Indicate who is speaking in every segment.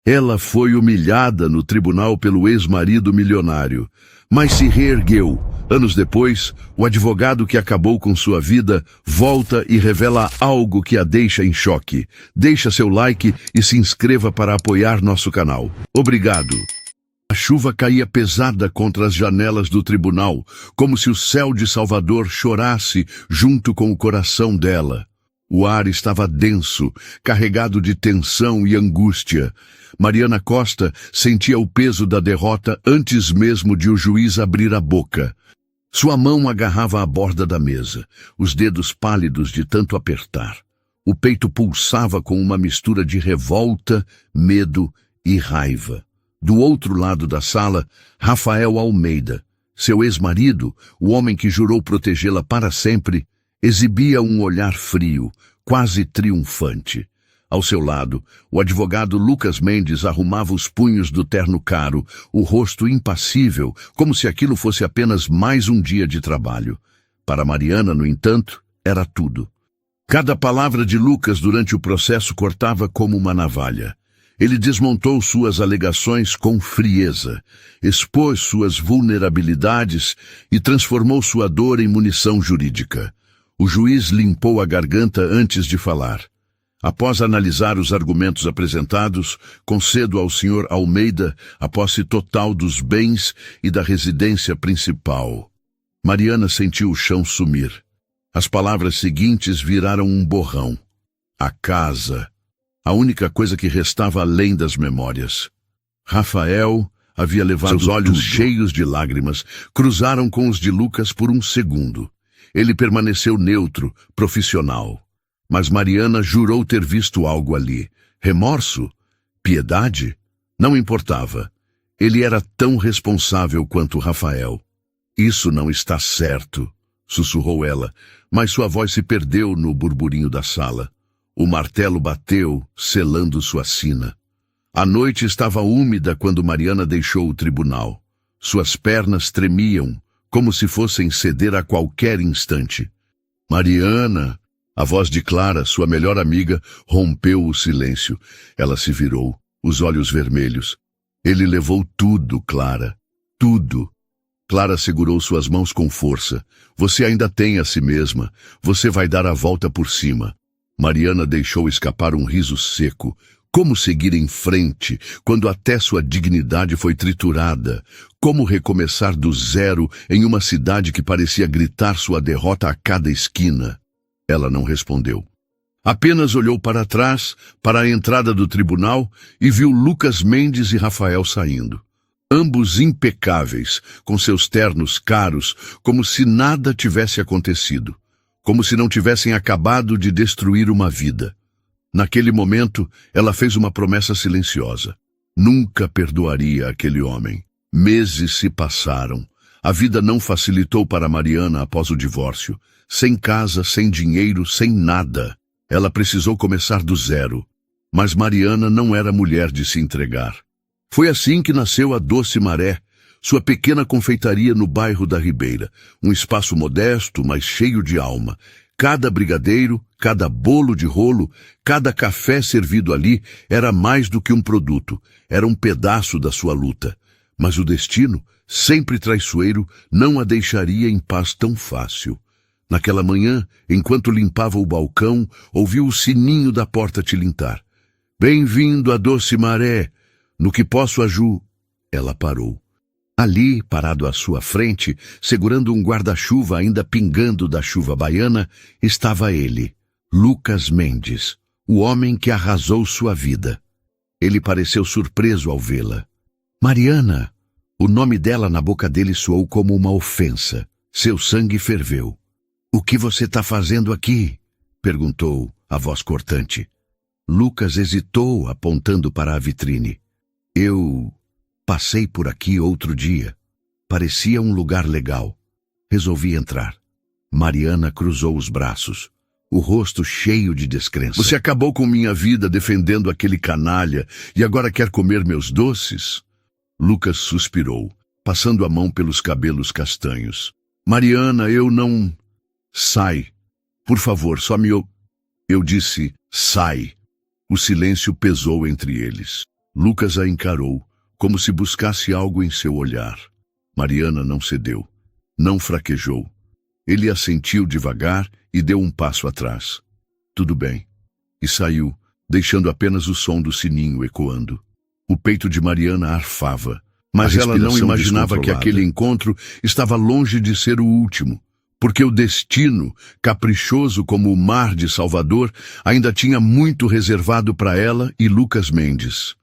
Speaker 1: Ela foi humilhada no tribunal pelo ex-marido milionário, mas se reergueu. Anos depois, o advogado que acabou com sua vida volta e revela algo que a deixa em choque. Deixa seu like e se inscreva para apoiar nosso canal. Obrigado. A chuva caía pesada contra as janelas do tribunal, como se o céu de Salvador chorasse junto com o coração dela. O ar estava denso, carregado de tensão e angústia. Mariana Costa sentia o peso da derrota antes mesmo de o juiz abrir a boca. Sua mão agarrava a borda da mesa, os dedos pálidos de tanto apertar. O peito pulsava com uma mistura de revolta, medo e raiva. Do outro lado da sala, Rafael Almeida, seu ex-marido, o homem que jurou protegê-la para sempre, exibia um olhar frio, quase triunfante. Ao seu lado, o advogado Lucas Mendes arrumava os punhos do terno caro, o rosto impassível, como se aquilo fosse apenas mais um dia de trabalho. Para Mariana, no entanto, era tudo. Cada palavra de Lucas durante o processo cortava como uma navalha. Ele desmontou suas alegações com frieza, expôs suas vulnerabilidades e transformou sua dor em munição jurídica. O juiz limpou a garganta antes de falar. Após analisar os argumentos apresentados, concedo ao Sr. Almeida a posse total dos bens e da residência principal. Mariana sentiu o chão sumir. As palavras seguintes viraram um borrão. A casa. A única coisa que restava além das memórias. Rafael havia levado seus olhos cheios de lágrimas, cruzaram com os de Lucas por um segundo. Ele permaneceu neutro, profissional. Mas Mariana jurou ter visto algo ali. Remorso? Piedade? Não importava. Ele era tão responsável quanto Rafael. Isso não está certo, sussurrou ela, mas sua voz se perdeu no burburinho da sala. O martelo bateu, selando sua sina. A noite estava úmida quando Mariana deixou o tribunal. Suas pernas tremiam, como se fossem ceder a qualquer instante. Mariana! A voz de Clara, sua melhor amiga, rompeu o silêncio. Ela se virou, os olhos vermelhos. Ele levou tudo, Clara. Tudo. Clara segurou suas mãos com força. Você ainda tem a si mesma. Você vai dar a volta por cima. Mariana deixou escapar um riso seco. Como seguir em frente, quando até sua dignidade foi triturada? Como recomeçar do zero em uma cidade que parecia gritar sua derrota a cada esquina? Ela não respondeu. Apenas olhou para trás, para a entrada do tribunal, e viu Lucas Mendes e Rafael saindo. Ambos impecáveis, com seus ternos caros, como se nada tivesse acontecido. Como se não tivessem acabado de destruir uma vida. Naquele momento, ela fez uma promessa silenciosa. Nunca perdoaria aquele homem. Meses se passaram. A vida não facilitou para Mariana após o divórcio. Sem casa, sem dinheiro, sem nada. Ela precisou começar do zero. Mas Mariana não era mulher de se entregar. Foi assim que nasceu a Doce Maré, sua pequena confeitaria no bairro da Ribeira. Um espaço modesto, mas cheio de alma. Cada brigadeiro, cada bolo de rolo, cada café servido ali era mais do que um produto. Era um pedaço da sua luta. Mas o destino, sempre traiçoeiro, não a deixaria em paz tão fácil. Naquela manhã, enquanto limpava o balcão, ouviu o sininho da porta tilintar. Bem-vindo a Doce Maré. No que posso ajudar? Ela parou. Ali, parado à sua frente, segurando um guarda-chuva ainda pingando da chuva baiana, estava ele, Lucas Mendes, o homem que arrasou sua vida. Ele pareceu surpreso ao vê-la. Mariana! O nome dela na boca dele soou como uma ofensa. Seu sangue ferveu. O que você está fazendo aqui? Perguntou a voz cortante. Lucas hesitou, apontando para a vitrine. Eu passei por aqui outro dia. Parecia um lugar legal. Resolvi entrar. Mariana cruzou os braços, o rosto cheio de descrença. Você acabou com minha vida defendendo aquele canalha e agora quer comer meus doces? Lucas suspirou, passando a mão pelos cabelos castanhos. Mariana, eu não... Sai. Por favor, só me... Eu disse, sai. O silêncio pesou entre eles. Lucas a encarou, como se buscasse algo em seu olhar. Mariana não cedeu, não fraquejou. Ele assentiu devagar e deu um passo atrás. Tudo bem. E saiu, deixando apenas o som do sininho ecoando. O peito de Mariana arfava, mas ela não imaginava que aquele encontro estava longe de ser o último, porque o destino, caprichoso como o mar de Salvador, ainda tinha muito reservado para ela e Lucas Mendes.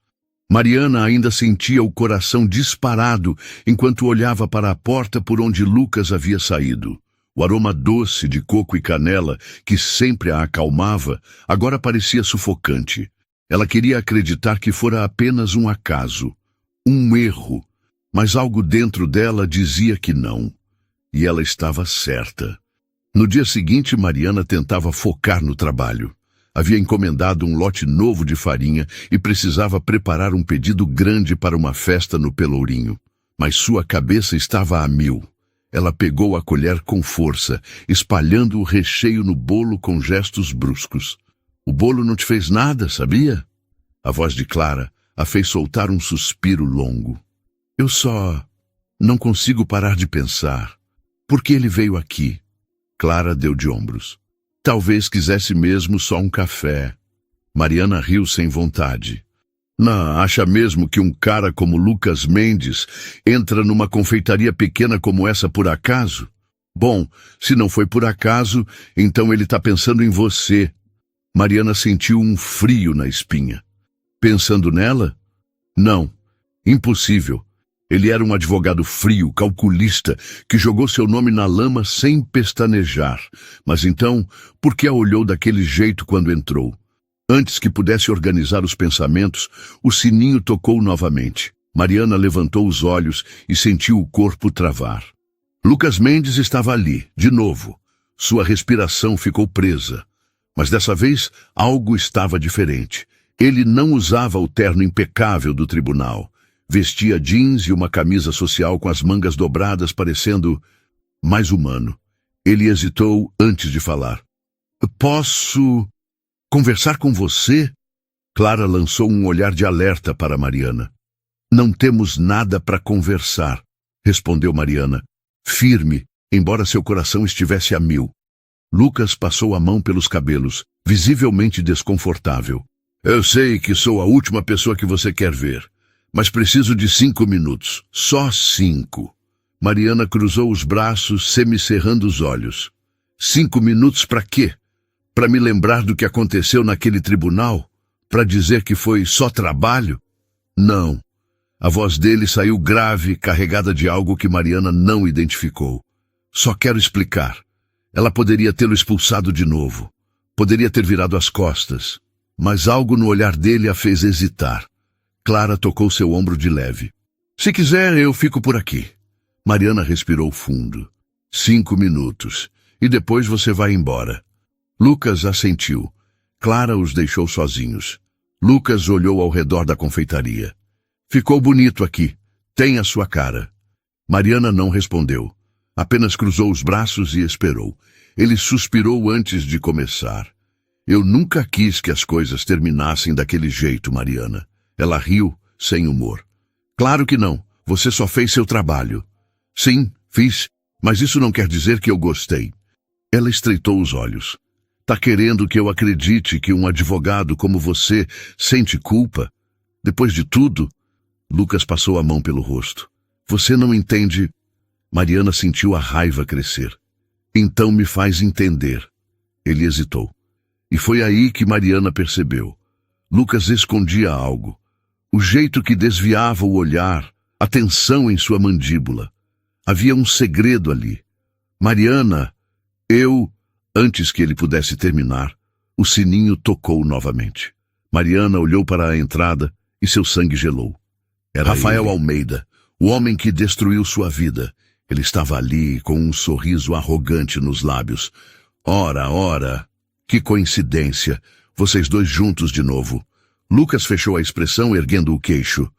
Speaker 1: Mariana ainda sentia o coração disparado enquanto olhava para a porta por onde Lucas havia saído. O aroma doce de coco e canela, que sempre a acalmava, agora parecia sufocante. Ela queria acreditar que fora apenas um acaso, um erro, mas algo dentro dela dizia que não. E ela estava certa. No dia seguinte, Mariana tentava focar no trabalho. Havia encomendado um lote novo de farinha e precisava preparar um pedido grande para uma festa no Pelourinho. Mas sua cabeça estava a mil. Ela pegou a colher com força, espalhando o recheio no bolo com gestos bruscos. O bolo não te fez nada, sabia? A voz de Clara a fez soltar um suspiro longo. Eu só não consigo parar de pensar. Por que ele veio aqui? Clara deu de ombros. Talvez quisesse mesmo só um café. Mariana riu sem vontade. Não, acha mesmo que um cara como Lucas Mendes entra numa confeitaria pequena como essa por acaso? Bom, se não foi por acaso, então ele está pensando em você. Mariana sentiu um frio na espinha. Pensando nela? Não, impossível. Ele era um advogado frio, calculista, que jogou seu nome na lama sem pestanejar. Mas então, por que a olhou daquele jeito quando entrou? Antes que pudesse organizar os pensamentos, o sininho tocou novamente. Mariana levantou os olhos e sentiu o corpo travar. Lucas Mendes estava ali, de novo. Sua respiração ficou presa. Mas dessa vez, algo estava diferente. Ele não usava o terno impecável do tribunal. Vestia jeans e uma camisa social com as mangas dobradas, parecendo mais humano. Ele hesitou antes de falar. Posso conversar com você? Clara lançou um olhar de alerta para Mariana. Não temos nada para conversar, respondeu Mariana, firme, embora seu coração estivesse a mil. Lucas passou a mão pelos cabelos, visivelmente desconfortável. Eu sei que sou a última pessoa que você quer ver, mas preciso de 5 minutos, só 5. Mariana cruzou os braços, semicerrando os olhos. 5 minutos para quê? Para me lembrar do que aconteceu naquele tribunal? Para dizer que foi só trabalho? Não. A voz dele saiu grave, carregada de algo que Mariana não identificou. Só quero explicar. Ela poderia tê-lo expulsado de novo. Poderia ter virado as costas. Mas algo no olhar dele a fez hesitar. Clara tocou seu ombro de leve. Se quiser, eu fico por aqui. Mariana respirou fundo. 5 minutos. E depois você vai embora. Lucas assentiu. Clara os deixou sozinhos. Lucas olhou ao redor da confeitaria. Ficou bonito aqui. Tem a sua cara. Mariana não respondeu. Apenas cruzou os braços e esperou. Ele suspirou antes de começar. Eu nunca quis que as coisas terminassem daquele jeito, Mariana. Ela riu, sem humor. Claro que não. Você só fez seu trabalho. Sim, fiz. Mas isso não quer dizer que eu gostei. Ela estreitou os olhos. Tá querendo que eu acredite que um advogado como você sente culpa? Depois de tudo? Lucas passou a mão pelo rosto. Você não entende? Mariana sentiu a raiva crescer. Então me faz entender. Ele hesitou. E foi aí que Mariana percebeu. Lucas escondia algo. O jeito que desviava o olhar, a tensão em sua mandíbula. Havia um segredo ali. Mariana, Antes que ele pudesse terminar, o sininho tocou novamente. Mariana olhou para a entrada e seu sangue gelou. Era Rafael Almeida, o homem que destruiu sua vida. Ele estava ali com um sorriso arrogante nos lábios. Ora, que coincidência, vocês dois juntos de novo. Lucas fechou a expressão erguendo o queixo.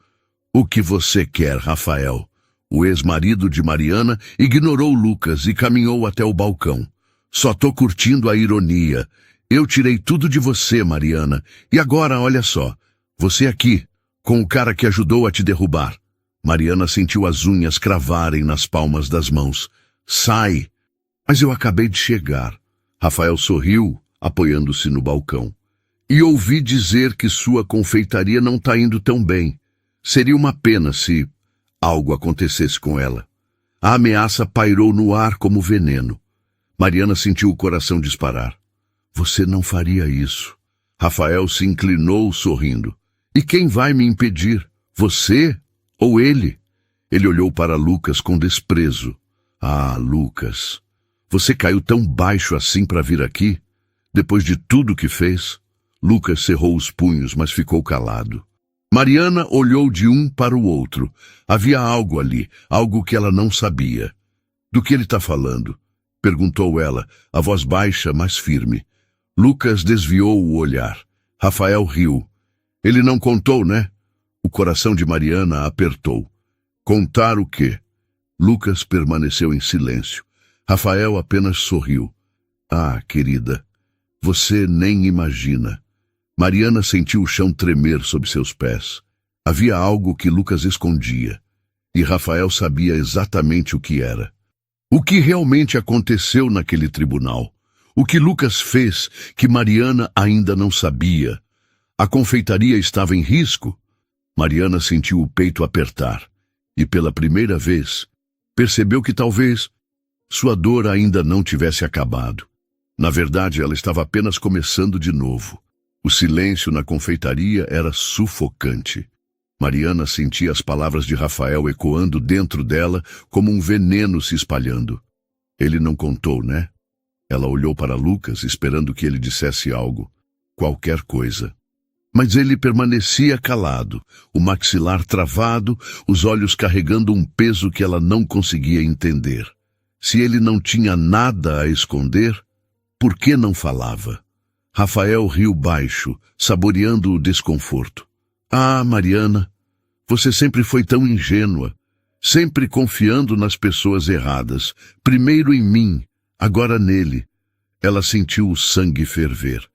Speaker 1: O que você quer, Rafael? O ex-marido de Mariana ignorou Lucas e caminhou até o balcão. Só tô curtindo a ironia. Eu tirei tudo de você, Mariana. E agora, olha só. Você aqui, Com o cara que ajudou a te derrubar. Mariana sentiu as unhas cravarem nas palmas das mãos. Sai! Mas eu acabei de chegar. Rafael sorriu, apoiando-se no balcão. E ouvi dizer que sua confeitaria não está indo tão bem. Seria uma pena se algo acontecesse com ela. A ameaça pairou no ar como veneno. Mariana sentiu o coração disparar. Você não faria isso. Rafael se inclinou sorrindo. E quem vai me impedir? Você ou ele? Ele olhou para Lucas com desprezo. Ah, Lucas, você caiu tão baixo assim para vir aqui? Depois de tudo que fez? Lucas cerrou os punhos, mas ficou calado. Mariana olhou de um para o outro. Havia algo ali, algo que ela não sabia. Do que ele está falando? Perguntou ela, a voz baixa, mas firme. Lucas desviou o olhar. Rafael riu. Ele não contou, né? O coração de Mariana apertou. Contar o quê? Lucas permaneceu em silêncio. Rafael apenas sorriu. Ah, querida, você nem imagina. Mariana sentiu o chão tremer sob seus pés. Havia algo que Lucas escondia. E Rafael sabia exatamente o que era. O que realmente aconteceu naquele tribunal? O que Lucas fez que Mariana ainda não sabia? A confeitaria estava em risco? Mariana sentiu o peito apertar. E pela primeira vez, percebeu que talvez sua dor ainda não tivesse acabado. Na verdade, ela estava apenas começando de novo. O silêncio na confeitaria era sufocante. Mariana sentia as palavras de Rafael ecoando dentro dela como um veneno se espalhando. Ele não contou, né? Ela olhou para Lucas, esperando que ele dissesse algo. Qualquer coisa. Mas ele permanecia calado, o maxilar travado, os olhos carregando um peso que ela não conseguia entender. Se ele não tinha nada a esconder, por que não falava? Rafael riu baixo, saboreando o desconforto. Ah, Mariana, você sempre foi tão ingênua, sempre confiando nas pessoas erradas, primeiro em mim, agora nele. Ela sentiu o sangue ferver.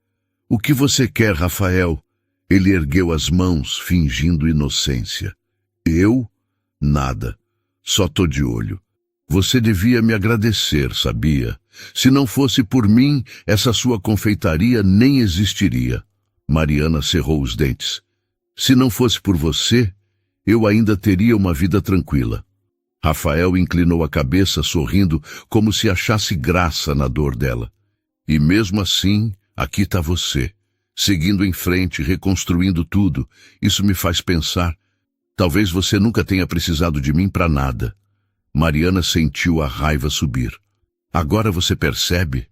Speaker 1: O que você quer, Rafael? Ele ergueu as mãos, fingindo inocência. Eu? Nada. Só tô de olho. Você devia me agradecer, sabia? Se não fosse por mim, essa sua confeitaria nem existiria. Mariana cerrou os dentes. Se não fosse por você, eu ainda teria uma vida tranquila. Rafael inclinou a cabeça, sorrindo, como se achasse graça na dor dela. E mesmo assim, aqui está você, seguindo em frente, reconstruindo tudo. Isso me faz pensar. Talvez você nunca tenha precisado de mim para nada. Mariana sentiu a raiva subir. Agora você percebe?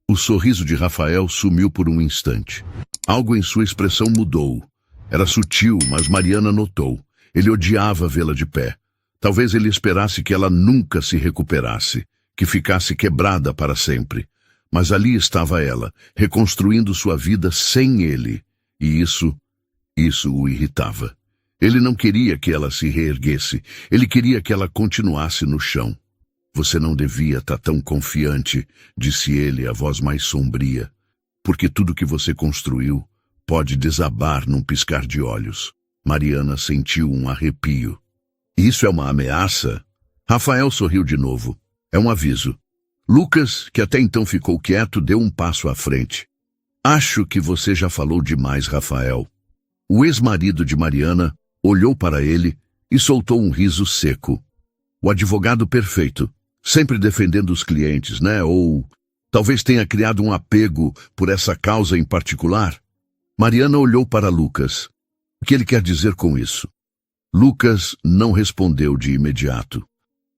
Speaker 1: O sorriso de Rafael sumiu por um instante. Algo em sua expressão mudou. Era sutil, mas Mariana notou. Ele odiava vê-la de pé. Talvez ele esperasse que ela nunca se recuperasse, que ficasse quebrada para sempre. Mas ali estava ela, reconstruindo sua vida sem ele. E isso o irritava. Ele não queria que ela se reerguesse. Ele queria que ela continuasse no chão. Você não devia estar tão confiante, disse ele, a voz mais sombria, porque tudo que você construiu pode desabar num piscar de olhos. Mariana sentiu um arrepio. Isso é uma ameaça? Rafael sorriu de novo. É um aviso. Lucas, que até então ficou quieto, deu um passo à frente. Acho que você já falou demais, Rafael. O ex-marido de Mariana olhou para ele e soltou um riso seco. O advogado perfeito, sempre defendendo os clientes, né? Ou talvez tenha criado um apego por essa causa em particular. Mariana olhou para Lucas. O que ele quer dizer com isso? Lucas não respondeu de imediato.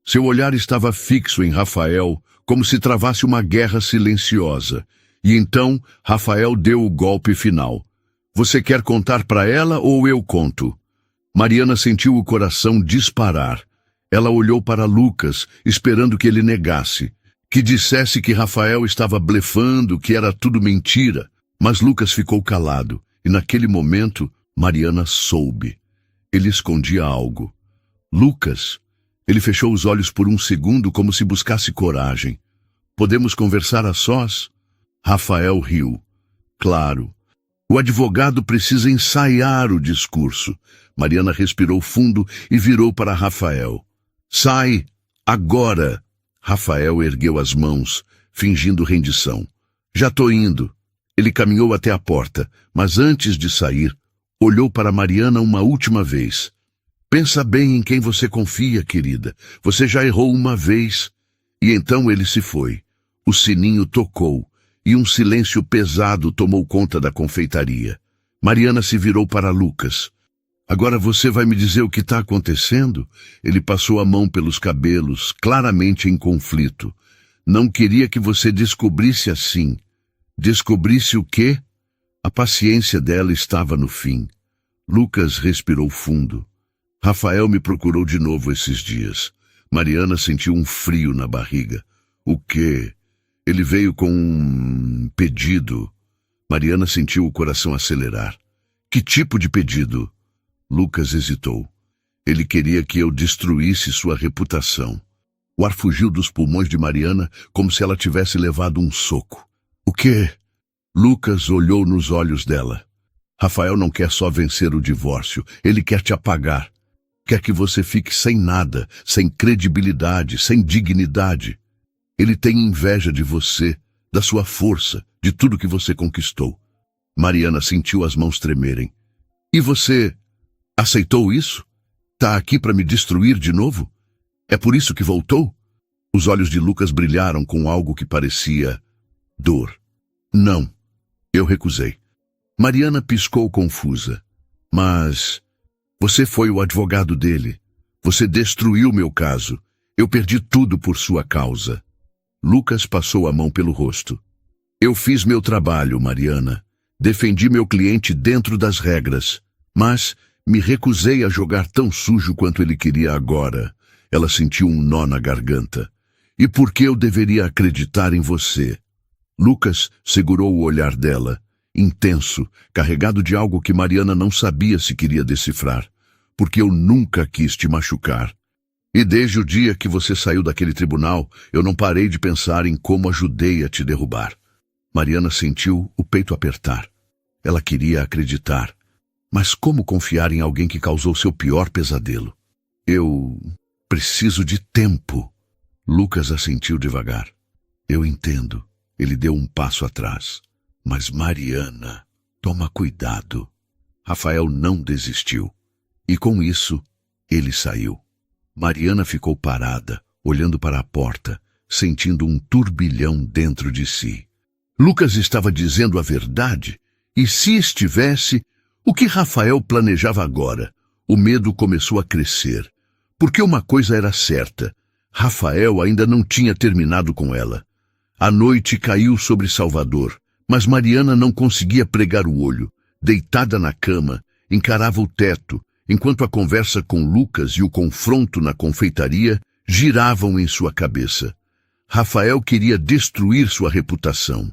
Speaker 1: Seu olhar estava fixo em Rafael, como se travasse uma guerra silenciosa. E então, Rafael deu o golpe final. Você quer contar para ela ou eu conto? Mariana sentiu o coração disparar. Ela olhou para Lucas, esperando que ele negasse, que dissesse que Rafael estava blefando, que era tudo mentira. Mas Lucas ficou calado, e naquele momento, Mariana soube. Ele escondia algo. Lucas, ele fechou os olhos por um segundo como se buscasse coragem. Podemos conversar a sós? Rafael riu. Claro. O advogado precisa ensaiar o discurso. Mariana respirou fundo e virou para Rafael. Sai, agora! Rafael ergueu as mãos, fingindo rendição. Já tô indo. Ele caminhou até a porta, mas antes de sair, olhou para Mariana uma última vez. Pensa bem em quem você confia, querida. Você já errou uma vez. E então ele se foi. O sininho tocou, e um silêncio pesado tomou conta da confeitaria. Mariana se virou para Lucas. Agora você vai me dizer o que está acontecendo? Ele passou a mão pelos cabelos, claramente em conflito. Não queria que você descobrisse assim. Descobrisse o quê? A paciência dela estava no fim. Lucas respirou fundo. Rafael me procurou de novo esses dias. Mariana sentiu um frio na barriga. O quê? Ele veio com um pedido. Mariana sentiu o coração acelerar. Que tipo de pedido? Lucas hesitou. Ele queria que eu destruísse sua reputação. O ar fugiu dos pulmões de Mariana como se ela tivesse levado um soco. O quê? Lucas olhou nos olhos dela. Rafael não quer só vencer o divórcio, ele quer te apagar. Quer que você fique sem nada, sem credibilidade, sem dignidade. Ele tem inveja de você, da sua força, de tudo que você conquistou. Mariana sentiu as mãos tremerem. E você aceitou isso? Tá aqui para me destruir de novo? É por isso que voltou? Os olhos de Lucas brilharam com algo que parecia dor. Não, eu recusei. Mariana piscou confusa. Mas você foi o advogado dele. Você destruiu meu caso. Eu perdi tudo por sua causa. Lucas passou a mão pelo rosto. Eu fiz meu trabalho, Mariana. Defendi meu cliente dentro das regras. Mas me recusei a jogar tão sujo quanto ele queria agora. Ela sentiu um nó na garganta. E por que eu deveria acreditar em você? Lucas segurou o olhar dela, intenso, carregado de algo que Mariana não sabia se queria decifrar. Porque eu nunca quis te machucar. E desde o dia que você saiu daquele tribunal, eu não parei de pensar em como ajudei a te derrubar. Mariana sentiu o peito apertar. Ela queria acreditar. Mas como confiar em alguém que causou seu pior pesadelo? Eu preciso de tempo. Lucas assentiu devagar. Eu entendo. Ele deu um passo atrás. Mas Mariana, toma cuidado. Rafael não desistiu. E com isso, ele saiu. Mariana ficou parada, olhando para a porta, sentindo um turbilhão dentro de si. Lucas estava dizendo a verdade? E se estivesse, o que Rafael planejava agora? O medo começou a crescer. Porque uma coisa era certa. Rafael ainda não tinha terminado com ela. A noite caiu sobre Salvador, mas Mariana não conseguia pregar o olho. Deitada na cama, encarava o teto, enquanto a conversa com Lucas e o confronto na confeitaria giravam em sua cabeça. Rafael queria destruir sua reputação.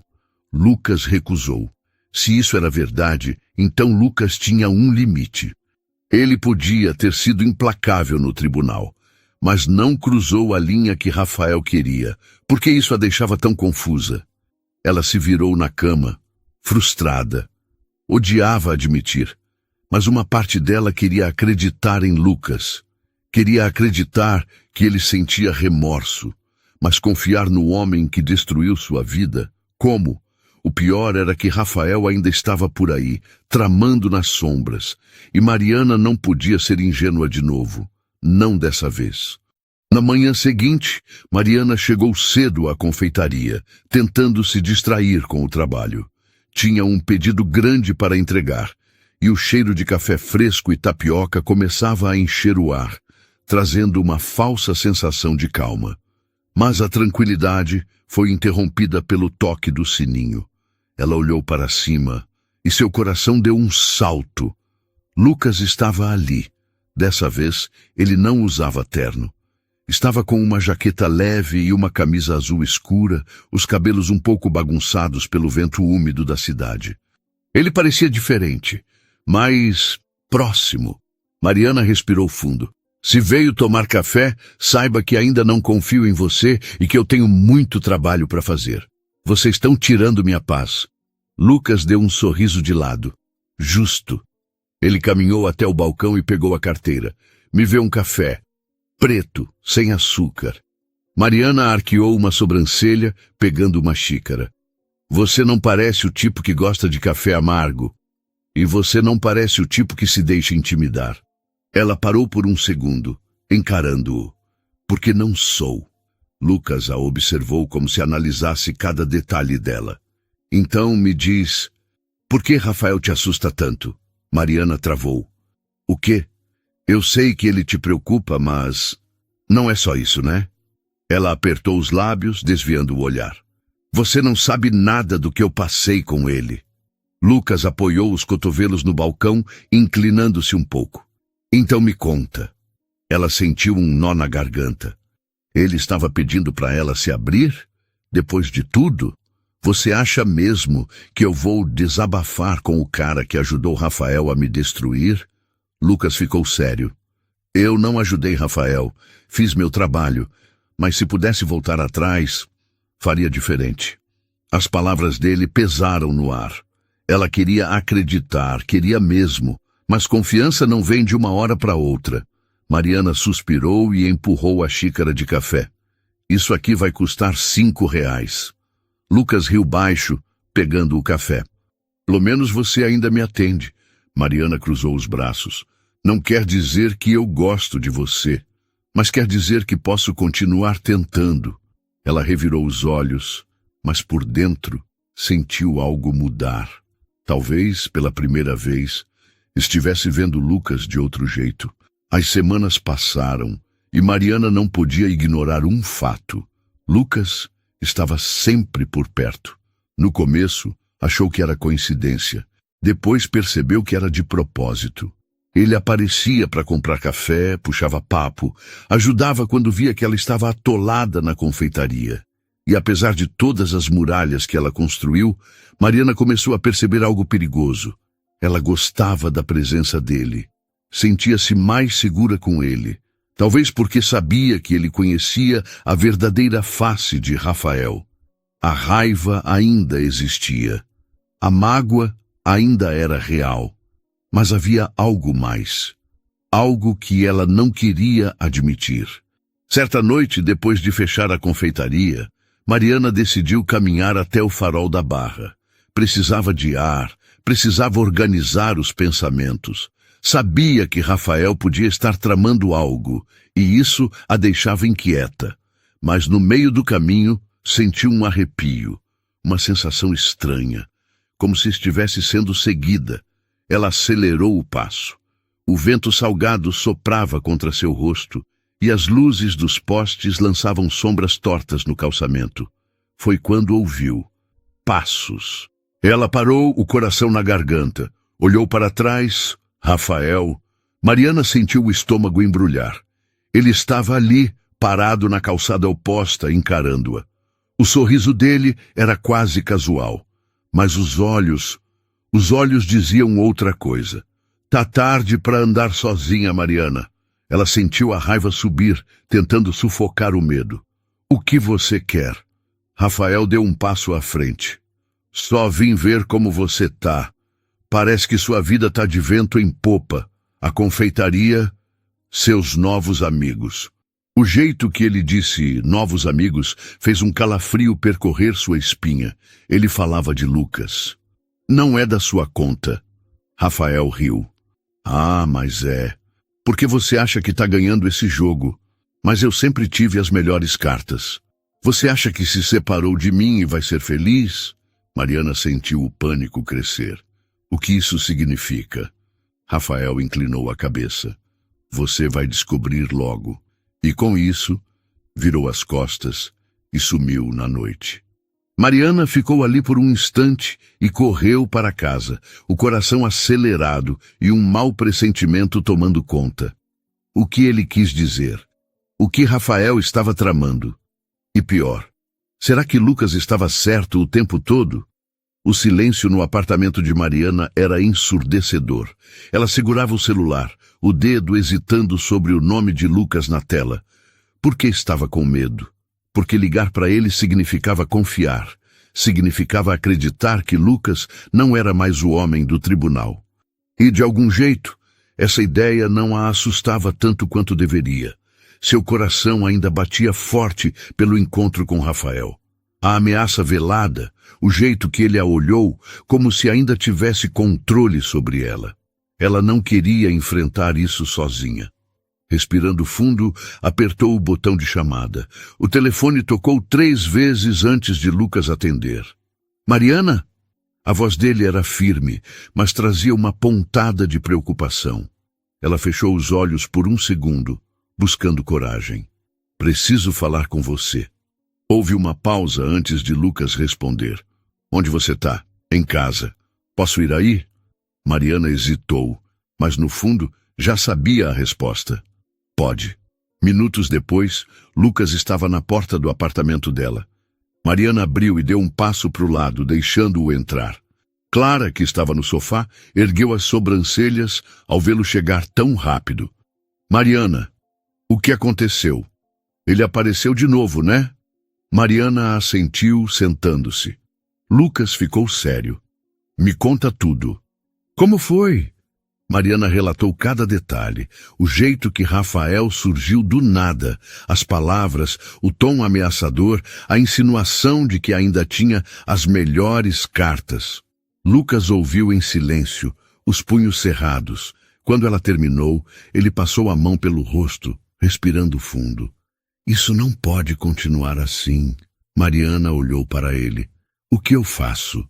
Speaker 1: Lucas recusou. Se isso era verdade, então Lucas tinha um limite. Ele podia ter sido implacável no tribunal, mas não cruzou a linha que Rafael queria, porque isso a deixava tão confusa. Ela se virou na cama, frustrada. Odiava admitir, mas uma parte dela queria acreditar em Lucas. Queria acreditar que ele sentia remorso, mas confiar no homem que destruiu sua vida, como? O pior era que Rafael ainda estava por aí, tramando nas sombras, e Mariana não podia ser ingênua de novo, não dessa vez. Na manhã seguinte, Mariana chegou cedo à confeitaria, tentando se distrair com o trabalho. Tinha um pedido grande para entregar, e o cheiro de café fresco e tapioca começava a encher o ar, trazendo uma falsa sensação de calma. Mas a tranquilidade foi interrompida pelo toque do sininho. Ela olhou para cima e seu coração deu um salto. Lucas estava ali. Dessa vez, ele não usava terno. Estava com uma jaqueta leve e uma camisa azul escura, os cabelos um pouco bagunçados pelo vento úmido da cidade. Ele parecia diferente, mais próximo. Mariana respirou fundo. Se veio tomar café, saiba que ainda não confio em você e que eu tenho muito trabalho para fazer. Vocês estão tirando minha paz. Lucas deu um sorriso de lado. Justo. Ele caminhou até o balcão e pegou a carteira. Me vê um café. Preto, sem açúcar. Mariana arqueou uma sobrancelha, pegando uma xícara. Você não parece o tipo que gosta de café amargo. E você não parece o tipo que se deixa intimidar. Ela parou por um segundo, encarando-o. Porque não sou. Lucas a observou como se analisasse cada detalhe dela. Então me diz, por que Rafael te assusta tanto? Mariana travou. O quê? Eu sei que ele te preocupa, mas não é só isso, né? Ela apertou os lábios, desviando o olhar. Você não sabe nada do que eu passei com ele. Lucas apoiou os cotovelos no balcão, inclinando-se um pouco. Então me conta. Ela sentiu um nó na garganta. Ele estava pedindo para ela se abrir? Depois de tudo? Você acha mesmo que eu vou desabafar com o cara que ajudou Rafael a me destruir? Lucas ficou sério. Eu não ajudei Rafael, fiz meu trabalho, mas se pudesse voltar atrás, faria diferente. As palavras dele pesaram no ar. Ela queria acreditar, queria mesmo, mas confiança não vem de uma hora para outra. Mariana suspirou e empurrou a xícara de café. Isso aqui vai custar R$5. Lucas riu baixo, pegando o café. Pelo menos você ainda me atende. Mariana cruzou os braços. Não quer dizer que eu gosto de você, mas quer dizer que posso continuar tentando. Ela revirou os olhos, mas por dentro sentiu algo mudar. Talvez, pela primeira vez, estivesse vendo Lucas de outro jeito. As semanas passaram e Mariana não podia ignorar um fato. Lucas estava sempre por perto. No começo, achou que era coincidência. Depois percebeu que era de propósito. Ele aparecia para comprar café, puxava papo, ajudava quando via que ela estava atolada na confeitaria. E apesar de todas as muralhas que ela construiu, Mariana começou a perceber algo perigoso. Ela gostava da presença dele. Sentia-se mais segura com ele. Talvez porque sabia que ele conhecia a verdadeira face de Rafael. A raiva ainda existia. A mágoa ainda era real. Mas havia algo mais. Algo que ela não queria admitir. Certa noite, depois de fechar a confeitaria, Mariana decidiu caminhar até o farol da Barra. Precisava de ar, precisava organizar os pensamentos. Sabia que Rafael podia estar tramando algo, e isso a deixava inquieta. Mas no meio do caminho, sentiu um arrepio, uma sensação estranha, como se estivesse sendo seguida. Ela acelerou o passo. O vento salgado soprava contra seu rosto, e as luzes dos postes lançavam sombras tortas no calçamento. Foi quando ouviu passos. Ela parou, o coração na garganta. Olhou para trás. Rafael. Mariana sentiu o estômago embrulhar. Ele estava ali, parado na calçada oposta, encarando-a. O sorriso dele era quase casual. Mas os olhos diziam outra coisa. Tá tarde para andar sozinha, Mariana. Ela sentiu a raiva subir, tentando sufocar o medo. O que você quer? Rafael deu um passo à frente. Só vim ver como você tá. Parece que sua vida tá de vento em popa. A confeitaria, seus novos amigos. O jeito que ele disse novos amigos fez um calafrio percorrer sua espinha. Ele falava de Lucas. Não é da sua conta. Rafael riu. Ah, mas é. Porque você acha que tá ganhando esse jogo. Mas eu sempre tive as melhores cartas. Você acha que se separou de mim e vai ser feliz? Mariana sentiu o pânico crescer. O que isso significa? Rafael inclinou a cabeça. Você vai descobrir logo. E com isso, virou as costas e sumiu na noite. Mariana ficou ali por um instante e correu para casa, o coração acelerado e um mau pressentimento tomando conta. O que ele quis dizer? O que Rafael estava tramando? E pior, será que Lucas estava certo o tempo todo? O silêncio no apartamento de Mariana era ensurdecedor. Ela segurava o celular, o dedo hesitando sobre o nome de Lucas na tela. Por que estava com medo? Porque ligar para ele significava confiar. significava acreditar que Lucas não era mais o homem do tribunal. E, de algum jeito, essa ideia não a assustava tanto quanto deveria. Seu coração ainda batia forte pelo encontro com Rafael. A ameaça velada, o jeito que ele a olhou, como se ainda tivesse controle sobre ela. Ela não queria enfrentar isso sozinha. Respirando fundo, apertou o botão de chamada. O telefone tocou 3 vezes antes de Lucas atender. Mariana? A voz dele era firme, mas trazia uma pontada de preocupação. Ela fechou os olhos por 1 segundo, buscando coragem. Preciso falar com você. Houve uma pausa antes de Lucas responder. Onde você está? Em casa. Posso ir aí? Mariana hesitou, mas no fundo já sabia a resposta. Pode. Minutos depois, Lucas estava na porta do apartamento dela. Mariana abriu e deu um passo para o lado, deixando-o entrar. Clara, que estava no sofá, ergueu as sobrancelhas ao vê-lo chegar tão rápido. Mariana, o que aconteceu? Ele apareceu de novo, né? Mariana assentiu, sentando-se. Lucas ficou sério. Me conta tudo. Como foi? Mariana relatou cada detalhe, o jeito que Rafael surgiu do nada, as palavras, o tom ameaçador, a insinuação de que ainda tinha as melhores cartas. Lucas ouviu em silêncio, os punhos cerrados. Quando ela terminou, ele passou a mão pelo rosto, respirando fundo. Isso não pode continuar assim. Mariana olhou para ele. O que eu faço?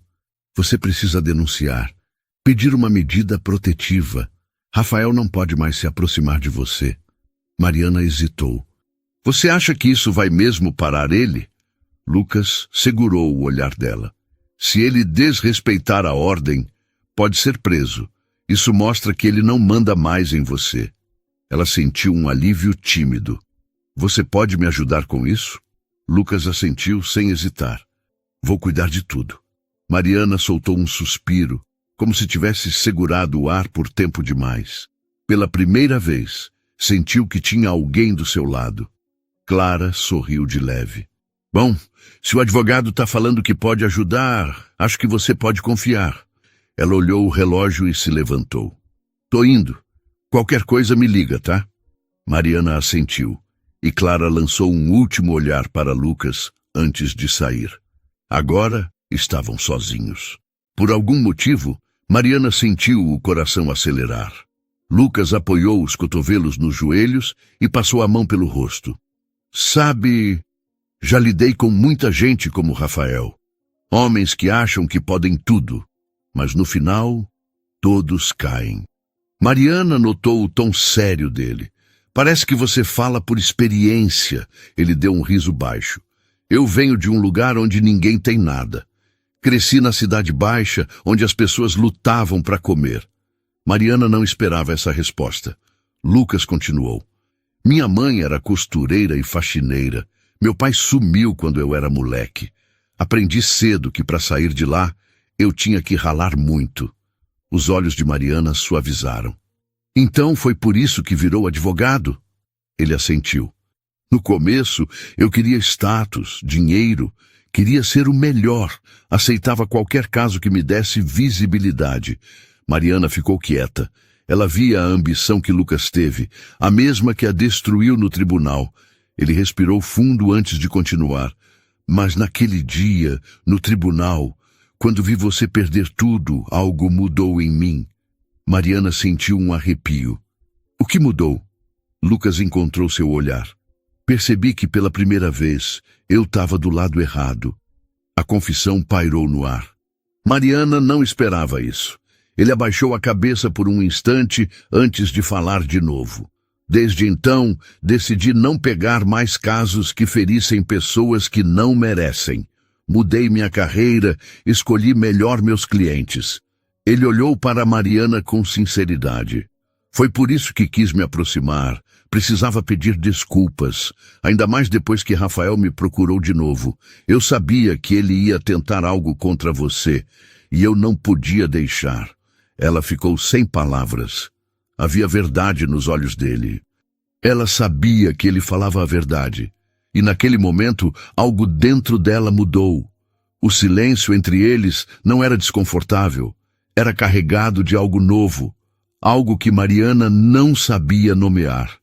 Speaker 1: Você precisa denunciar. Pedir uma medida protetiva. Rafael não pode mais se aproximar de você. Mariana hesitou. Você acha que isso vai mesmo parar ele? Lucas segurou o olhar dela. Se ele desrespeitar a ordem, pode ser preso. Isso mostra que ele não manda mais em você. Ela sentiu um alívio tímido. Você pode me ajudar com isso? Lucas assentiu sem hesitar. Vou cuidar de tudo. Mariana soltou um suspiro, como se tivesse segurado o ar por tempo demais. Pela primeira vez, sentiu que tinha alguém do seu lado. Clara sorriu de leve. Bom, se o advogado está falando que pode ajudar, acho que você pode confiar. Ela olhou o relógio e se levantou. Tô indo. Qualquer coisa me liga, tá? Mariana assentiu, e Clara lançou um último olhar para Lucas antes de sair. Agora estavam sozinhos. Por algum motivo, Mariana sentiu o coração acelerar. Lucas apoiou os cotovelos nos joelhos e passou a mão pelo rosto. Sabe, já lidei com muita gente como Rafael. Homens que acham que podem tudo, mas no final, todos caem. Mariana notou o tom sério dele. Parece que você fala por experiência. Ele deu um riso baixo. Eu venho de um lugar onde ninguém tem nada. Cresci na Cidade Baixa, onde as pessoas lutavam para comer. Mariana não esperava essa resposta. Lucas continuou. Minha mãe era costureira e faxineira. Meu pai sumiu quando eu era moleque. Aprendi cedo que para sair de lá, eu tinha que ralar muito. Os olhos de Mariana suavizaram. Então foi por isso que virou advogado? Ele assentiu. No começo, eu queria status, dinheiro, queria ser o melhor, aceitava qualquer caso que me desse visibilidade. Mariana ficou quieta. Ela via a ambição que Lucas teve, a mesma que a destruiu no tribunal. Ele respirou fundo antes de continuar. Mas naquele dia, no tribunal, quando vi você perder tudo, algo mudou em mim. Mariana sentiu um arrepio. O que mudou? Lucas encontrou seu olhar. Percebi que pela primeira vez eu estava do lado errado. A confissão pairou no ar. Mariana não esperava isso. Ele abaixou a cabeça por um instante antes de falar de novo. Desde então, decidi não pegar mais casos que ferissem pessoas que não merecem. Mudei minha carreira, escolhi melhor meus clientes. Ele olhou para Mariana com sinceridade. Foi por isso que quis me aproximar. Precisava pedir desculpas, ainda mais depois que Rafael me procurou de novo. Eu sabia que ele ia tentar algo contra você, e eu não podia deixar. Ela ficou sem palavras. Havia verdade nos olhos dele. Ela sabia que ele falava a verdade, e naquele momento algo dentro dela mudou. O silêncio entre eles não era desconfortável, era carregado de algo novo, algo que Mariana não sabia nomear.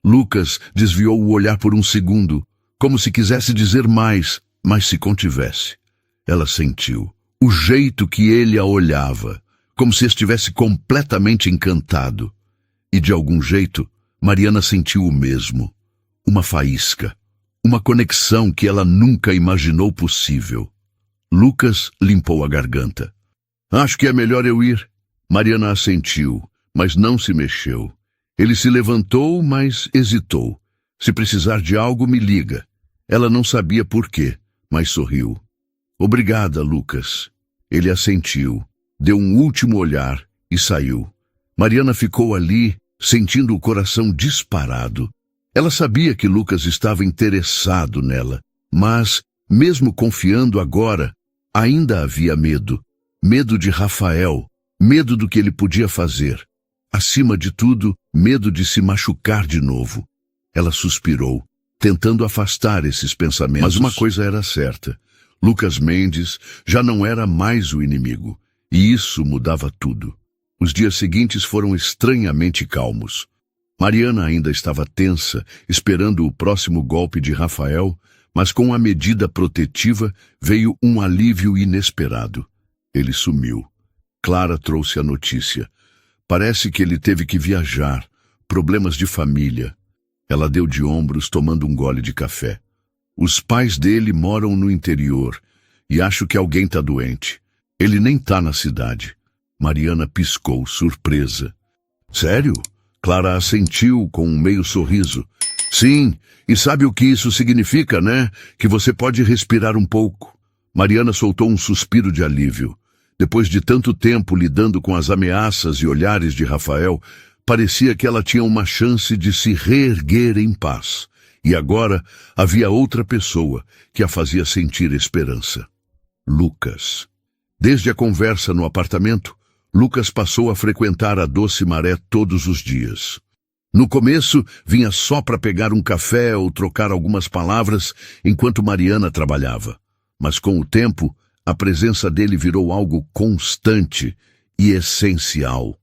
Speaker 1: Lucas desviou o olhar por um segundo, como se quisesse dizer mais, mas se contivesse. Ela sentiu o jeito que ele a olhava, como se estivesse completamente encantado. E de algum jeito, Mariana sentiu o mesmo. Uma faísca, uma conexão que ela nunca imaginou possível. Lucas limpou a garganta. Acho que é melhor eu ir. Mariana assentiu, mas não se mexeu. Ele se levantou, mas hesitou. Se precisar de algo, me liga. Ela não sabia por quê, mas sorriu. Obrigada, Lucas. Ele assentiu, deu um último olhar e saiu. Mariana ficou ali, sentindo o coração disparado. Ela sabia que Lucas estava interessado nela, mas, mesmo confiando agora, ainda havia medo. Medo de Rafael, medo do que ele podia fazer. Acima de tudo, medo de se machucar de novo. Ela suspirou, tentando afastar esses pensamentos. Mas uma coisa era certa. Lucas Mendes já não era mais o inimigo, e isso mudava tudo. Os dias seguintes foram estranhamente calmos. Mariana ainda estava tensa, esperando o próximo golpe de Rafael, mas com a medida protetiva veio um alívio inesperado. Ele sumiu. Clara trouxe a notícia. Parece que ele teve que viajar, problemas de família. Ela deu de ombros tomando um gole de café. Os pais dele moram no interior, e acho que alguém está doente. Ele nem está na cidade. Mariana piscou, surpresa. Sério? Clara assentiu com um meio sorriso. Sim, e sabe o que isso significa, né? Que você pode respirar um pouco. Mariana soltou um suspiro de alívio. Depois de tanto tempo lidando com as ameaças e olhares de Rafael, parecia que ela tinha uma chance de se reerguer em paz. E agora havia outra pessoa que a fazia sentir esperança. Lucas. Desde a conversa no apartamento, Lucas passou a frequentar a Doce Maré todos os dias. No começo, vinha só para pegar um café ou trocar algumas palavras enquanto Mariana trabalhava. Mas com o tempo, a presença dele virou algo constante e essencial.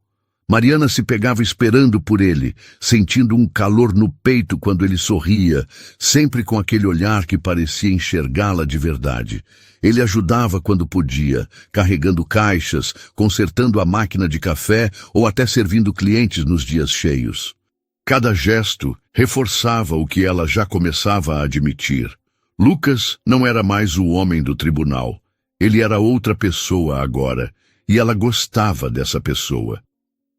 Speaker 1: Mariana se pegava esperando por ele, sentindo um calor no peito quando ele sorria, sempre com aquele olhar que parecia enxergá-la de verdade. Ele ajudava quando podia, carregando caixas, consertando a máquina de café ou até servindo clientes nos dias cheios. Cada gesto reforçava o que ela já começava a admitir. Lucas não era mais o homem do tribunal. Ele era outra pessoa agora, e ela gostava dessa pessoa.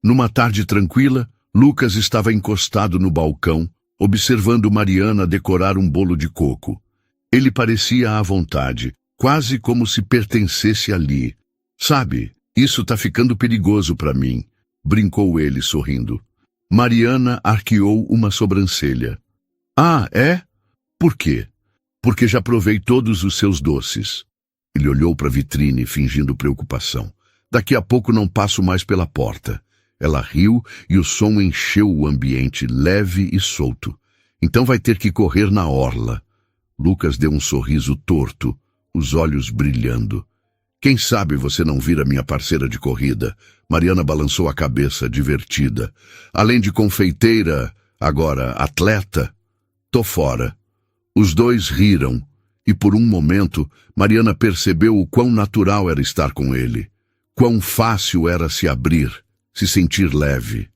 Speaker 1: Numa tarde tranquila, Lucas estava encostado no balcão, observando Mariana decorar um bolo de coco. Ele parecia à vontade, quase como se pertencesse ali. Sabe, isso tá ficando perigoso para mim, brincou ele sorrindo. Mariana arqueou uma sobrancelha. Ah, é? Por quê? Porque já provei todos os seus doces. Ele olhou para a vitrine, fingindo preocupação. Daqui a pouco não passo mais pela porta. Ela riu e o som encheu o ambiente, leve e solto. Então vai ter que correr na orla. Lucas deu um sorriso torto, os olhos brilhando. Quem sabe você não vira minha parceira de corrida? Mariana balançou a cabeça, divertida. Além de confeiteira, agora atleta? Tô fora. Os dois riram, e por um momento, Mariana percebeu o quão natural era estar com ele. Quão fácil era se abrir, se sentir leve.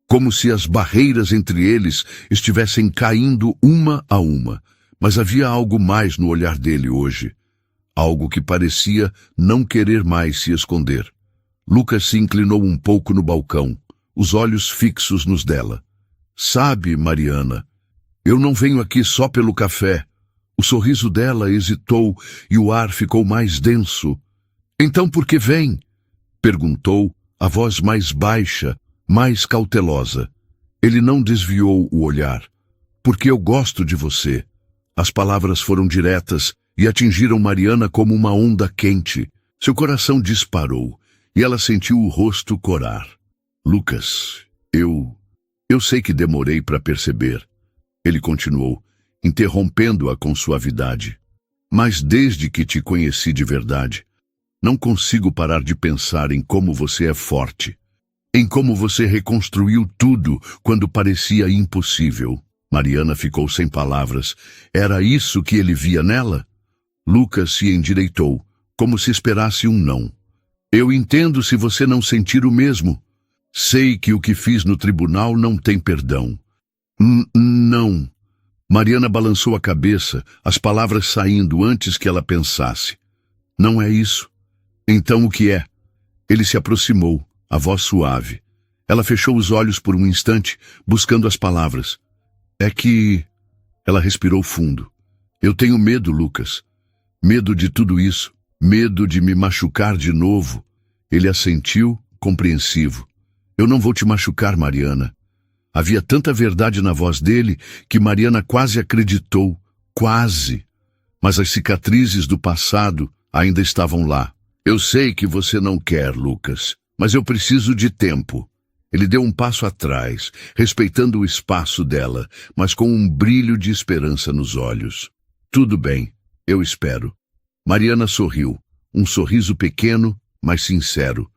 Speaker 1: Como se as barreiras entre eles estivessem caindo uma a uma. Mas havia algo mais no olhar dele hoje. Algo que parecia não querer mais se esconder. Lucas se inclinou um pouco no balcão, os olhos fixos nos dela. Sabe, Mariana, eu não venho aqui só pelo café. O sorriso dela hesitou e o ar ficou mais denso. Então por que vem? Perguntou, a voz mais baixa, mais cautelosa. Ele não desviou o olhar. Porque eu gosto de você. As palavras foram diretas e atingiram Mariana como uma onda quente. Seu coração disparou e ela sentiu o rosto corar. Lucas, eu sei que demorei para perceber. Ele continuou, interrompendo-a com suavidade. Mas desde que te conheci de verdade, não consigo parar de pensar em como você é forte, em como você reconstruiu tudo quando parecia impossível. Mariana ficou sem palavras. Era isso que ele via nela? Lucas se endireitou, como se esperasse um não. Eu entendo se você não sentir o mesmo. Sei que o que fiz no tribunal não tem perdão. Não. Mariana balançou a cabeça, as palavras saindo antes que ela pensasse. Não é isso. Então o que é? Ele se aproximou, a voz suave. Ela fechou os olhos por um instante, buscando as palavras. É que... Ela respirou fundo. Eu tenho medo, Lucas. Medo de tudo isso. Medo de me machucar de novo. Ele assentiu, compreensivo. Eu não vou te machucar, Mariana. Havia tanta verdade na voz dele que Mariana quase acreditou. Quase. Mas as cicatrizes do passado ainda estavam lá. Eu sei que você não quer, Lucas, mas eu preciso de tempo. Ele deu um passo atrás, respeitando o espaço dela, mas com um brilho de esperança nos olhos. Tudo bem, eu espero. Mariana sorriu, um sorriso pequeno, mas sincero.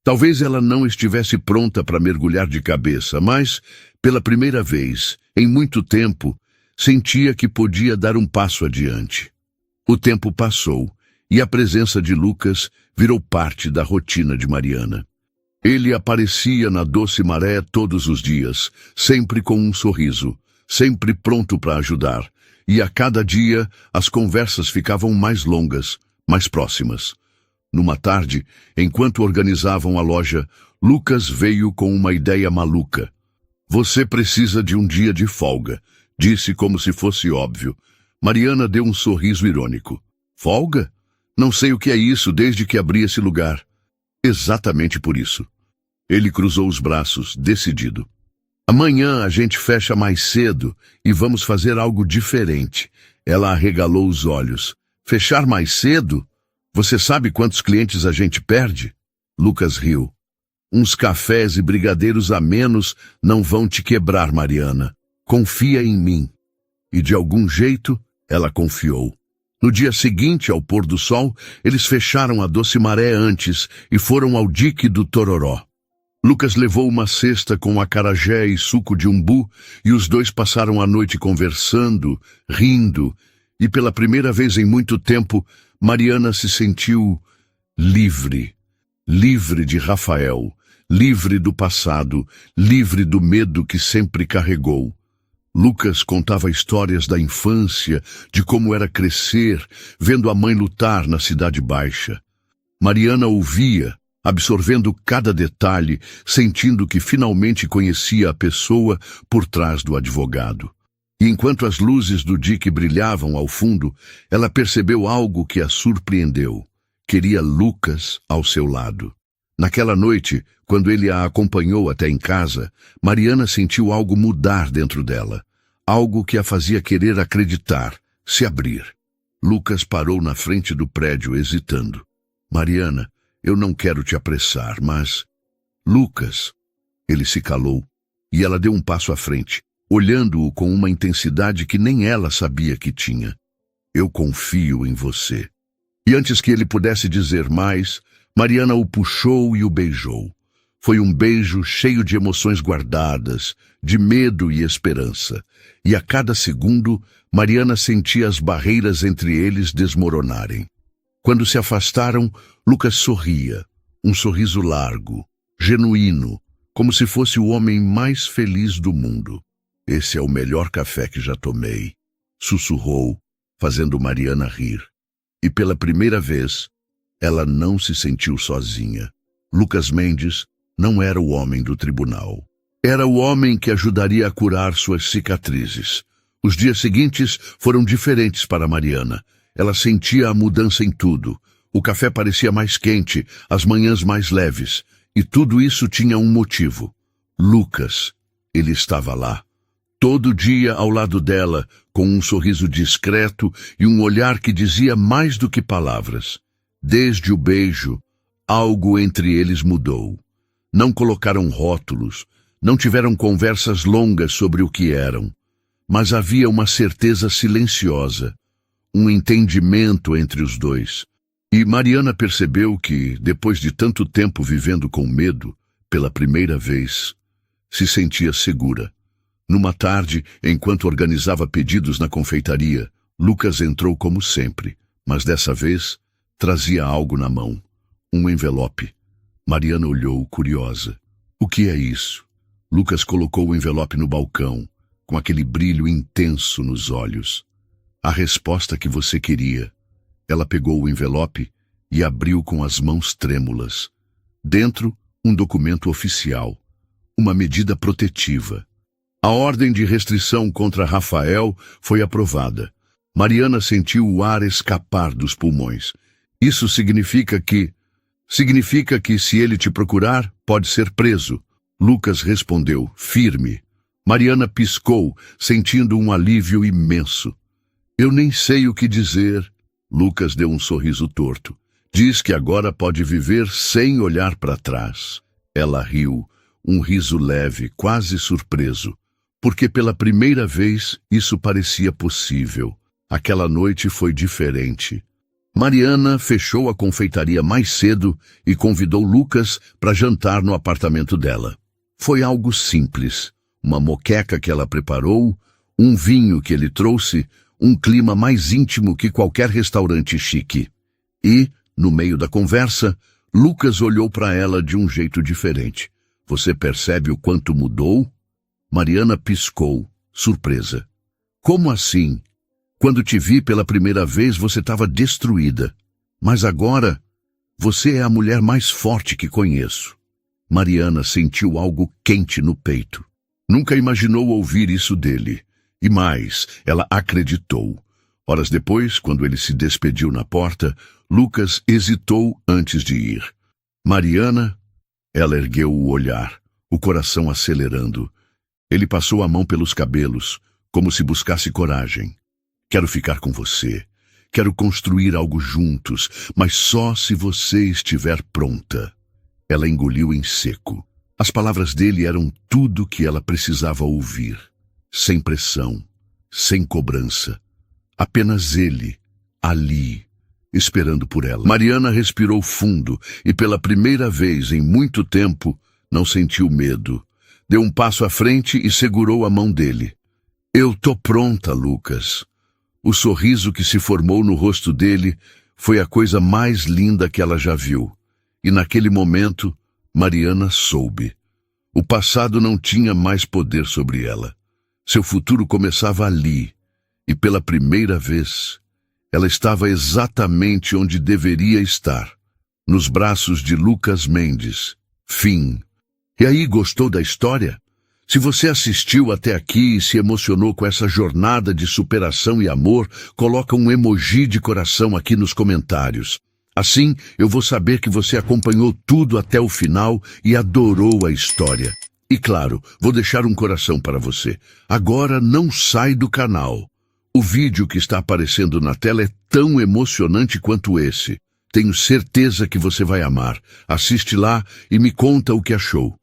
Speaker 1: Talvez ela não estivesse pronta para mergulhar de cabeça, mas, pela primeira vez, em muito tempo, sentia que podia dar um passo adiante. O tempo passou, e a presença de Lucas virou parte da rotina de Mariana. Ele aparecia na Doce Maré todos os dias, sempre com um sorriso, sempre pronto para ajudar, e a cada dia as conversas ficavam mais longas, mais próximas. Numa tarde, enquanto organizavam a loja, Lucas veio com uma ideia maluca. Você precisa de um dia de folga, disse como se fosse óbvio. Mariana deu um sorriso irônico. Folga? Não sei o que é isso desde que abri esse lugar. Exatamente por isso. Ele cruzou os braços, decidido. Amanhã a gente fecha mais cedo e vamos fazer algo diferente. Ela arregalou os olhos. Fechar mais cedo? Você sabe quantos clientes a gente perde? Lucas riu. Uns cafés e brigadeiros a menos não vão te quebrar, Mariana. Confia em mim. E de algum jeito, ela confiou. No dia seguinte, ao pôr do sol, eles fecharam a Doce Maré antes e foram ao dique do Tororó. Lucas levou uma cesta com acarajé e suco de umbu e os dois passaram a noite conversando, rindo, e pela primeira vez em muito tempo, Mariana se sentiu livre. Livre de Rafael, livre do passado, livre do medo que sempre carregou. Lucas contava histórias da infância, de como era crescer, vendo a mãe lutar na Cidade Baixa. Mariana ouvia, absorvendo cada detalhe, sentindo que finalmente conhecia a pessoa por trás do advogado. E enquanto as luzes do dique brilhavam ao fundo, ela percebeu algo que a surpreendeu. Queria Lucas ao seu lado. Naquela noite, quando ele a acompanhou até em casa, Mariana sentiu algo mudar dentro dela. Algo que a fazia querer acreditar, se abrir. Lucas parou na frente do prédio, hesitando. Mariana, eu não quero te apressar, mas... Lucas... Ele se calou, e ela deu um passo à frente, olhando-o com uma intensidade que nem ela sabia que tinha. Eu confio em você. E antes que ele pudesse dizer mais, Mariana o puxou e o beijou. Foi um beijo cheio de emoções guardadas, de medo e esperança. E a cada segundo, Mariana sentia as barreiras entre eles desmoronarem. Quando se afastaram, Lucas sorria, um sorriso largo, genuíno, como se fosse o homem mais feliz do mundo. Esse é o melhor café que já tomei, sussurrou, fazendo Mariana rir. E pela primeira vez, ela não se sentiu sozinha. Lucas Mendes não era o homem do tribunal. Era o homem que ajudaria a curar suas cicatrizes. Os dias seguintes foram diferentes para Mariana. Ela sentia a mudança em tudo. O café parecia mais quente, as manhãs mais leves. E tudo isso tinha um motivo. Lucas. Ele estava lá. Todo dia ao lado dela, com um sorriso discreto e um olhar que dizia mais do que palavras. Desde o beijo, algo entre eles mudou. Não colocaram rótulos, não tiveram conversas longas sobre o que eram. Mas havia uma certeza silenciosa. um entendimento entre os dois. E Mariana percebeu que, depois de tanto tempo vivendo com medo, pela primeira vez, se sentia segura. Numa tarde, enquanto organizava pedidos na confeitaria, Lucas entrou como sempre, mas dessa vez trazia algo na mão. Um envelope. Mariana olhou, curiosa. O que é isso? Lucas colocou o envelope no balcão, com aquele brilho intenso nos olhos. A resposta que você queria. Ela pegou o envelope e abriu com as mãos trêmulas. Dentro, um documento oficial. Uma medida protetiva. A ordem de restrição contra Rafael foi aprovada. Mariana sentiu o ar escapar dos pulmões. Isso significa que se ele te procurar, pode ser preso. Lucas respondeu, firme. Mariana piscou, sentindo um alívio imenso. Eu nem sei o que dizer. Lucas deu um sorriso torto. Diz que agora pode viver sem olhar para trás. Ela riu, um riso leve, quase surpreso, porque pela primeira vez isso parecia possível. Aquela noite foi diferente. Mariana fechou a confeitaria mais cedo e convidou Lucas para jantar no apartamento dela. Foi algo simples. Uma moqueca que ela preparou, um vinho que ele trouxe, um clima mais íntimo que qualquer restaurante chique. E, no meio da conversa, Lucas olhou para ela de um jeito diferente. Você percebe o quanto mudou? Mariana piscou, surpresa. Como assim? Quando te vi pela primeira vez, você estava destruída. Mas agora, você é a mulher mais forte que conheço. Mariana sentiu algo quente no peito. Nunca imaginou ouvir isso dele. E mais, ela acreditou. Horas depois, quando ele se despediu na porta, Lucas hesitou antes de ir. Mariana, ela ergueu o olhar, o coração acelerando. Ele passou a mão pelos cabelos, como se buscasse coragem. Quero ficar com você. Quero construir algo juntos, mas só se você estiver pronta. Ela engoliu em seco. As palavras dele eram tudo o que ela precisava ouvir. Sem pressão, sem cobrança. Apenas ele, ali, esperando por ela. Mariana respirou fundo e pela primeira vez em muito tempo não sentiu medo. Deu um passo à frente e segurou a mão dele. Eu tô pronta, Lucas. O sorriso que se formou no rosto dele foi a coisa mais linda que ela já viu. E naquele momento, Mariana soube. O passado não tinha mais poder sobre ela. Seu futuro começava ali. E pela primeira vez, ela estava exatamente onde deveria estar. Nos braços de Lucas Mendes. Fim. E aí, gostou da história? Se você assistiu até aqui e se emocionou com essa jornada de superação e amor, coloca um emoji de coração aqui nos comentários. Assim, eu vou saber que você acompanhou tudo até o final e adorou a história. E claro, vou deixar um coração para você. Agora não sai do canal. O vídeo que está aparecendo na tela é tão emocionante quanto esse. Tenho certeza que você vai amar. Assiste lá e me conta o que achou.